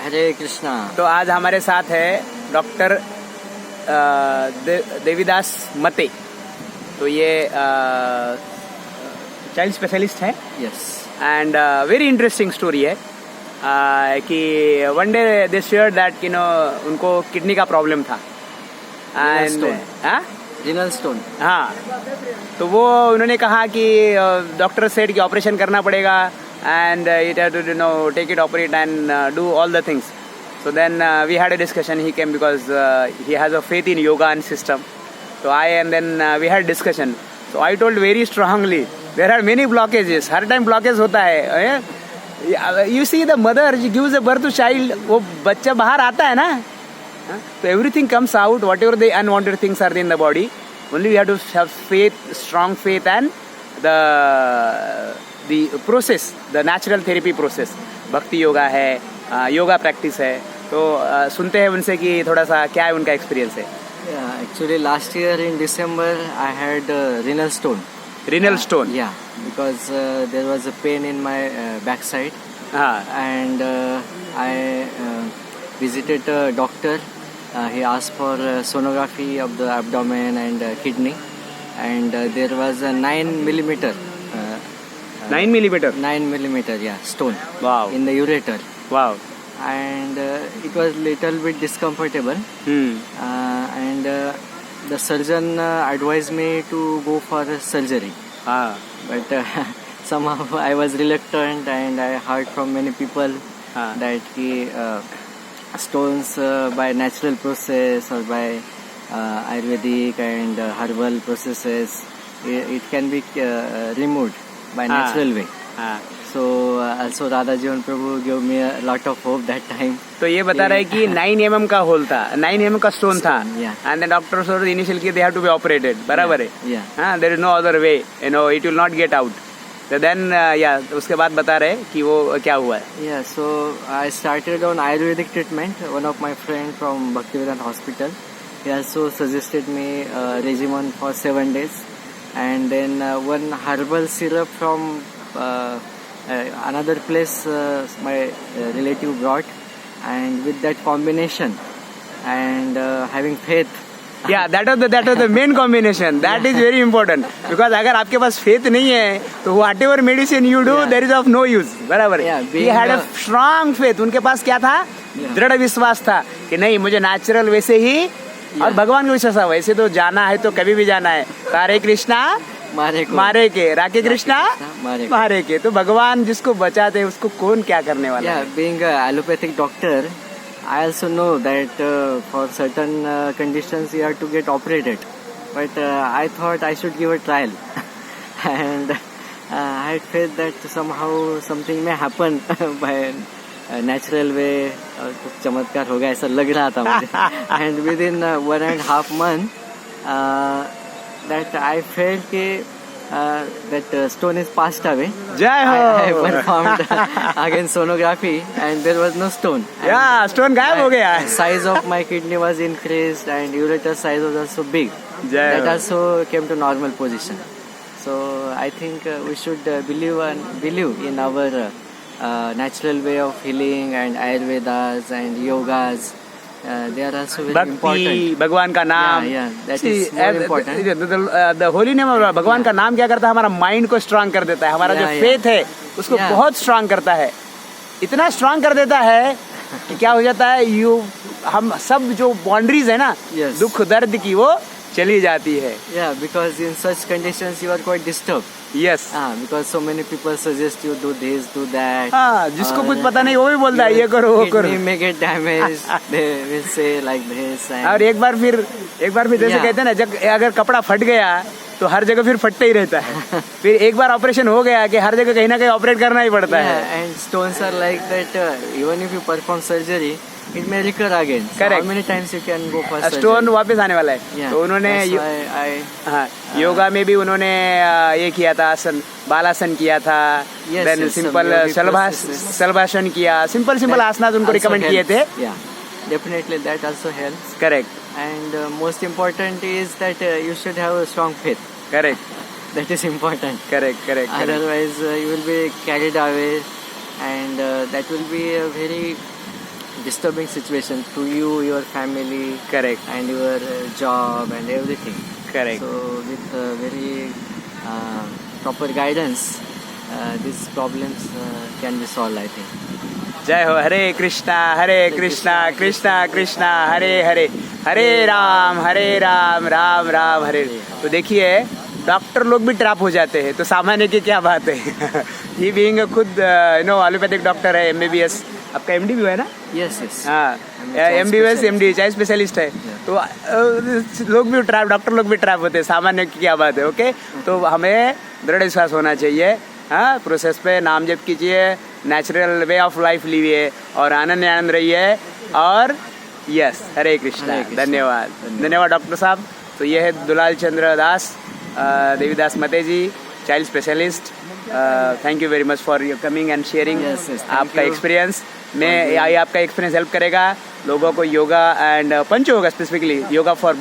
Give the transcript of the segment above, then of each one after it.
हरे कृष्णा। तो आज हमारे साथ है डॉक्टर देवीदास मते। तो ये चाइल्ड स्पेशलिस्ट है। Yes. And very interesting story है कि one day they share that उनको किडनी का प्रॉब्लम था एंड रीनल स्टोन। हाँ, तो वो उन्होंने कहा कि डॉक्टर सेड कि ऑपरेशन करना पड़ेगा and it had to take it, operate and do all the things. So then we had a discussion. He came because he has a faith in yoga and system. So we had discussion. So I told very strongly there are many blockages. Her time blockage होता है. You see the mother, she gives a birth to child. वो बच्चा बाहर आता है ना. So everything comes out. Whatever the unwanted things are in the body. Only we have to have faith, strong faith, and the process, the natural therapy process. भक्ति योगा है, yoga practice है. तो सुनते हैं उनसे कि थोड़ा सा क्या है उनका एक्सपीरियंस है. Actually last year in December I had renal stone. Renal stone? Yeah, because there was a pain in my backside. And I visited a doctor. He asked for sonography of the abdomen and kidney, and there was a 9 millimeter 9 millimeter? 9 millimeter, yeah, stone. Wow. In the ureter. Wow. And it was little bit discomfortable. And the surgeon advised me to go for surgery. But somehow I was reluctant, and I heard from many people that stones by natural process or by Ayurvedic and herbal processes, it can be removed by natural way. So also Radha Jivan Prabhu gave me a lot of hope that time. तो ये बता रहा है कि 9 mm का whole था, 9 mm का stone था. And the doctor said initially they have to be operated. बराबर है. Yeah. There is no other way. It will not get out. So then उसके बाद बता रहे कि वो क्या हुआ है. Yeah, so I started on Ayurvedic treatment. One of my friend from Bhaktivedanta Hospital, he also suggested me a regimen for 7 days. And then one herbal syrup from another place my relative brought, and with that combination and having faith. Yeah, that was the main combination. That is very important, because अगर आपके पास faith नहीं है तो whatever medicine you do, there is of no use. बराबर है. He had a strong faith. उनके पास क्या था? दृढ़ विश्वास था कि नहीं, मुझे नेचुरल वैसे ही और भगवान को विश्वास है. वैसे तो जाना है तो कभी भी जाना है. हरे कृष्णा मारे के, राके कृष्णा मारे के. तो भगवान जिसको बचाते हैं उसको कौन क्या करने वाला है. Being an allopathic doctor, I also know that for certain conditions you have to get operated. But I thought I should give a trial. And I had faith that somehow something may happen by natural way. कुछ चमत्कार होगा ऐसा लग रहा था मुझे. And within 1.5 months that I felt that stone is passed away. Jai ho! I performed again sonography and there was no stone. Yeah, stone गायब हो गया. Size of my kidney was increased and ureter size was also big. That also came to normal position. So I think we should believe in our natural way of healing and Ayurvedas and yogas. They are also very important. भक्ति, भगवान का नाम. Yeah, that is more important. The holy name of भगवान का नाम क्या करता है? हमारा माइंड को स्ट्रांग कर देता है. हमारा जो फेथ है उसको बहुत स्ट्रांग करता है. इतना स्ट्रांग कर देता है कि क्या हो जाता है, हम सब जो बाउंड्रीज है ना, दुख दर्द की, वो चली जाती है. Yeah, because in such conditions you are quite disturbed. Yes. Because so many people suggest you do this, do that. जिसको कुछ पता नहीं वो भी बोलता है ये करो वो करो. Kidney may get damaged. They will say like this. और एक बार फिर जैसे कहते हैं ना, जब अगर कपड़ा फट गया तो हर जगह फिर फटते ही रहता है. फिर एक बार ऑपरेशन हो गया कि हर जगह कहीं ना कहीं ऑपरेट करना ही पड़ता है. And stones are like that. Even if you perform surgery, it may recur again. Correct. So how many times you can go for surgery? Stone वापस आने वाला है. तो उन्होंने योगा में भी उन्होंने ये किया था, आसन बालासन किया था. देन सिंपल शलभासन किया. सिंपल आसना उनको रिकमेंड किए थे. Definitely that also helps. Correct. And most important is that you should have a strong faith. Correct. That is important. Correct. Otherwise you will be carried away, and that will be a very disturbing situation to you, your family, Correct. and your job and everything. Correct. So with very proper guidance, these problems can be solved, I think. जय हो. हरे कृष्णा कृष्णा कृष्णा हरे हरे, हरे राम राम राम हरे. तो देखिए doctor लोग भी trap हो जाते हैं, तो सामान्य की क्या बात है. ये बीइंग खुद एलोपैथिक डॉक्टर है, MBBS. आपका MD भी है ना? Yes, yes. हाँ, child MBBS specialist. MD child specialist है. तो लोग भी ट्रैप, डॉक्टर लोग भी ट्रैप होते हैं, सामान्य की क्या बात है. ओके, तो हमें दृढ़ विश्वास होना चाहिए. हाँ, प्रोसेस पे नाम जप कीजिए, नेचुरल वे ऑफ लाइफ लीजिए और आनंद रहिए. और यस, हरे कृष्णा. धन्यवाद धन्यवाद डॉक्टर साहब. तो ये है Dulal Chandra Das, Devidas Mate ji, child specialist. Thank you very much for your coming and sharing आपका एक्सपीरियंस. मैं आपका एक्सपीरियंस हेल्प करेगा लोगों को yoga and panch yoga, specifically yoga for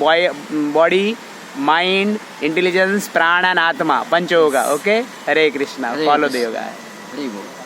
body, mind, intelligence, prana and atma, panch yoga. Okay, Hare Krishna. Follow the yoga. Very good.